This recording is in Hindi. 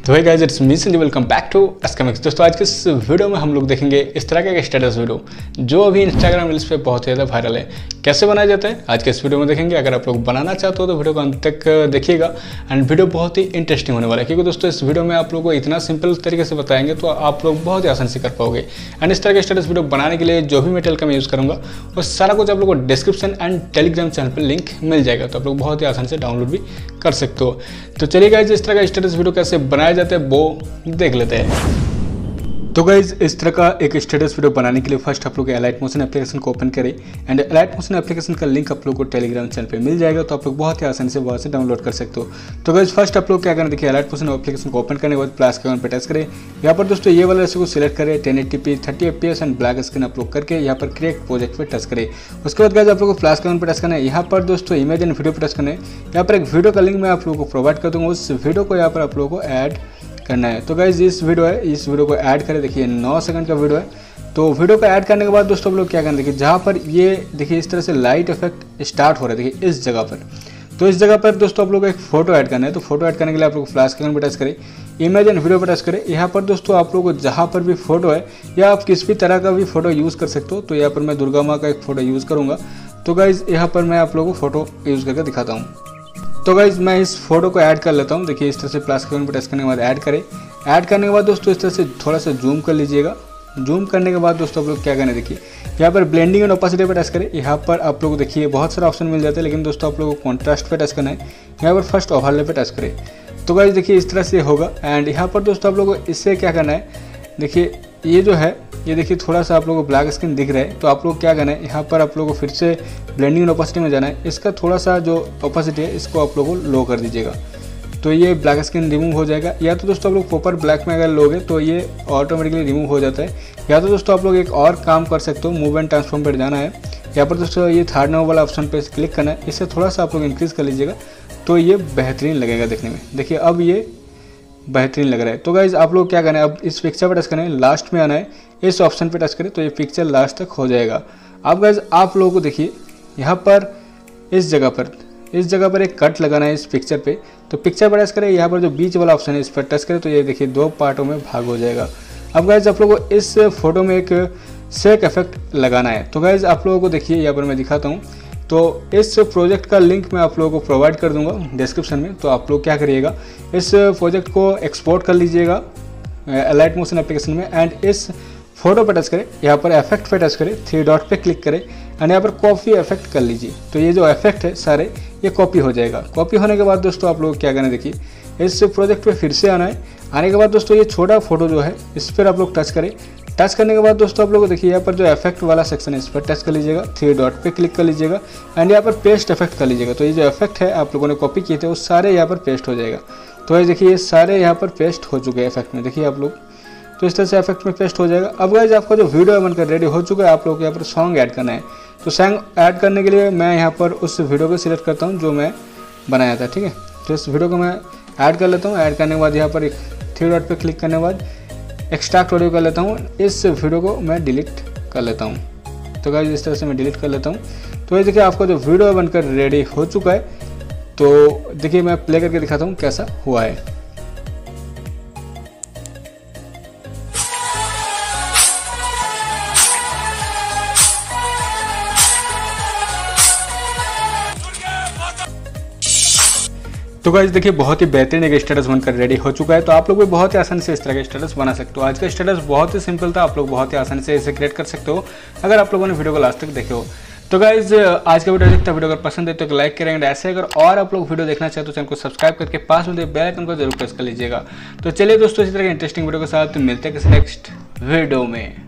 तो है guys, it's me Sanjib, welcome back to एस्केमिक्स। दोस्तों आज के इस वीडियो में हम लोग देखेंगे इस तरह का एक स्टेटस वीडियो जो अभी इंस्टाग्राम रील्स पे बहुत ज़्यादा वायरल है। कैसे बनाया जाता है आज के इस वीडियो में देखेंगे। अगर आप लोग बनाना चाहते हो तो वीडियो को अंत तक देखिएगा एंड वीडियो बहुत ही इंटरेस्टिंग होने वाला है, क्योंकि दोस्तों इस वीडियो में आप लोगों को इतना सिंपल तरीके से बताएंगे तो आप लोग बहुत ही आसानी से कर पाओगे। एंड इस तरह के स्टेटस वीडियो बनाने के लिए जो भी मटेरियल का मैं यूज़ करूँगा वो सारा कुछ आप लोग को डिस्क्रिप्शन एंड टेलीग्राम चैनल पर लिंक मिल जाएगा, तो आप लोग बहुत ही आसानी से डाउनलोड भी कर सकते हो। तो चलिए गाइस, इस तरह का स्टेटस वीडियो कैसे बनाया जाता है वो देख लेते हैं। तो गाइज, इस तरह का एक स्टेटस वीडियो बनाने के लिए फर्स्ट आप लोग अलाइट मोशन एप्लीकेशन को ओपन करें एंड अलाइट मोशन एप्लीकेशन का लिंक आप लोग को टेलीग्राम चैनल पे मिल जाएगा, तो आप लोग बहुत ही आसानी से वहाँ से डाउनलोड कर सकते हो। तो गाइज फर्स्ट आप लोग क्या करना, देखिए अलाइट मोशन एप्लीकेशन को ओपन करने के बाद प्लस के आइकन पे टच करें। यहाँ पर दोस्तों ये वाला रेशो को सिलेक्ट करें 1080p 30 fps and black screen आप लोग करके यहाँ पर क्रिएट प्रोजेक्ट पे टच करें। उसके बाद गाइज आप लोग को प्लस के आइकन पे टच करना है। यहाँ पर दोस्तों इमेज एंड वीडियो पे टच करना है। यहाँ पर एक वीडियो का लिंक मैं आप लोगों को प्रोवाइड कर दूँगा, उस वीडियो को यहाँ पर आप लोगों को ऐड करना है। तो गाइज इस वीडियो को ऐड करें। देखिए 9 सेकंड का वीडियो है। तो वीडियो को ऐड करने के बाद दोस्तों आप लोग क्या करना, देखिए जहाँ पर ये देखिए इस तरह से लाइट इफेक्ट स्टार्ट हो रहा है, देखिए इस जगह पर। तो इस जगह पर दोस्तों आप लोग को एक फोटो ऐड करना है। तो फोटो ऐड करने के लिए आप लोग फ्लैश के आइकन पर टच करें, इमेज एंड वीडियो पर टच करें। यहाँ पर दोस्तों आप लोग को जहाँ पर भी फोटो है या आप किसी भी तरह का भी फोटो यूज़ कर सकते हो। तो यहाँ पर मैं दुर्गा माँ का एक फोटो यूज़ करूँगा। तो गाइज यहाँ पर मैं आप लोगों को फोटो यूज़ करके दिखाता हूँ। तो गाइज मैं इस फोटो को ऐड कर लेता हूँ। देखिए इस तरह से प्लस के आइकन पर टच करने के बाद ऐड करें। ऐड करने के बाद दोस्तों इस तरह से थोड़ा सा जूम कर लीजिएगा। जूम करने के बाद दोस्तों आप लोग क्या करना है, देखिए यहाँ पर ब्लेंडिंग एंड ओपेसिटी पे टच करें। यहाँ पर आप लोग देखिए बहुत सारा ऑप्शन मिल जाता है, लेकिन दोस्तों आप लोगों को कॉन्ट्रास्ट पे टच करना है। यहाँ पर फर्स्ट ओवरले पे टच करें। तो गाइज देखिए इस तरह से होगा। एंड यहाँ पर दोस्तों आप लोगों को इससे क्या करना है, देखिए ये जो है ये देखिए थोड़ा सा आप लोगों को ब्लैक स्क्रीन दिख रहा है। तो आप लोग क्या करना है, यहाँ पर आप लोगों को फिर से ब्लेंडिंग एंड ओपेसिटी में जाना है। इसका थोड़ा सा जो ओपेसिटी है इसको आप लोगों को लो कर दीजिएगा, तो ये ब्लैक स्क्रीन रिमूव हो जाएगा। या तो दोस्तों आप लोग प्रॉपर ब्लैक में अगर लोगे तो ये ऑटोमेटिकली रिमूव हो जाता है। या तो दोस्तों आप लोग एक और काम कर सकते हो, मूव एंड ट्रांसफॉर्म पर जाना है। यहाँ पर दोस्तों ये थर्ड नंबर वाला ऑप्शन पे क्लिक करना है। इससे थोड़ा सा आप लोग इंक्रीज़ कर लीजिएगा, तो ये बेहतरीन लगेगा देखने में। देखिए अब ये बेहतरीन लग रहा है। तो गाइज आप लोग क्या करना है, अब इस पिक्चर पर टच करना है, लास्ट में आना है, इस ऑप्शन पे टच करें तो ये पिक्चर लास्ट तक हो जाएगा। अब गाइज आप लोगों को देखिए यहाँ पर इस जगह पर एक कट लगाना है इस पिक्चर पे। तो पिक्चर पर टच करें, यहाँ पर जो बीच वाला ऑप्शन है इस पर टच करें तो ये देखिए 2 पार्टों में भाग हो जाएगा। अब गाइज आप लोगों को इस फोटो में एक शेक इफेक्ट लगाना है। तो गाइज आप लोगों को देखिए यहाँ पर मैं दिखाता हूँ। तो इस प्रोजेक्ट का लिंक मैं आप लोगों को प्रोवाइड कर दूंगा डिस्क्रिप्शन में। तो आप लोग क्या करिएगा, इस प्रोजेक्ट को एक्सपोर्ट कर लीजिएगा अलाइट मोशन एप्लीकेशन में एंड इस फोटो पर टच करें। यहाँ पर इफेक्ट पे टच करें, 3 डॉट पे क्लिक करें एंड यहाँ पर कॉपी इफेक्ट कर लीजिए। तो ये जो इफेक्ट है सारे ये कॉपी हो जाएगा। कॉपी होने के बाद दोस्तों आप लोग क्या करना है, देखिए इस प्रोजेक्ट पे फिर से आना है। आने के बाद दोस्तों ये छोटा फोटो जो है इस पर आप लोग टच करें। टच करने के बाद दोस्तों आप लोग को देखिए यहाँ पर जो इफेक्ट वाला सेक्शन है इस पर टच कर लीजिएगा, 3 डॉट पे क्लिक कर लीजिएगा एंड यहाँ पर पेस्ट इफेक्ट कर लीजिएगा। तो ये जो इफेक्ट है आप लोगों ने कॉपी किए थे वो सारे यहाँ पर पेस्ट हो जाएगा। तो ये देखिए ये सारे यहाँ पर पेस्ट हो चुके हैं इफेक्ट में, देखिए आप लोग। तो इस तरह से इफेक्ट में पेस्ट हो जाएगा। अब गाइस आपका जो वीडियो बनकर रेडी हो चुका है, आप लोग यहाँ पर सॉन्ग ऐड करना है। तो सॉन्ग ऐड करने के लिए मैं यहाँ पर उस वीडियो को सिलेक्ट करता हूँ जो मैं बनाया था, ठीक है। तो इस वीडियो को मैं ऐड कर लेता हूँ। ऐड करने के बाद यहाँ पर एक 3 डॉट पे क्लिक करने के बाद एक्सट्रैक्ट ऑडियो कर लेता हूँ। इस वीडियो को मैं डिलीट कर लेता हूँ। तो गाइस इस तरह से मैं डिलीट कर लेता हूँ। तो ये देखिए आपका जो वीडियो बनकर रेडी हो चुका है। तो देखिए मैं प्ले करके दिखाता हूँ कैसा हुआ है। तो गाइस देखिए बहुत ही बेहतरीन एक स्टेटस बनकर रेडी हो चुका है। तो आप लोग भी बहुत ही आसानी से इस तरह का स्टेटस बना सकते हो। आज का स्टेटस बहुत ही सिंपल था, आप लोग बहुत ही आसानी से इसे क्रिएट कर सकते हो अगर आप लोगों ने वीडियो को लास्ट तक देखे हो। तो गाइज आज का वीडियो देखता वीडियो अगर पसंद है तो लाइक करेंगे। ऐसे अगर और आप लोग वीडियो देखना चाहते हो चैनल को सब्सक्राइब करके पास में बेल आइकन को जरूर प्रेस कर लीजिएगा। तो चलिए दोस्तों इसी तरह के इंटरेस्टिंग वीडियो के साथ मिलते हैं किसी नेक्स्ट वीडियो में।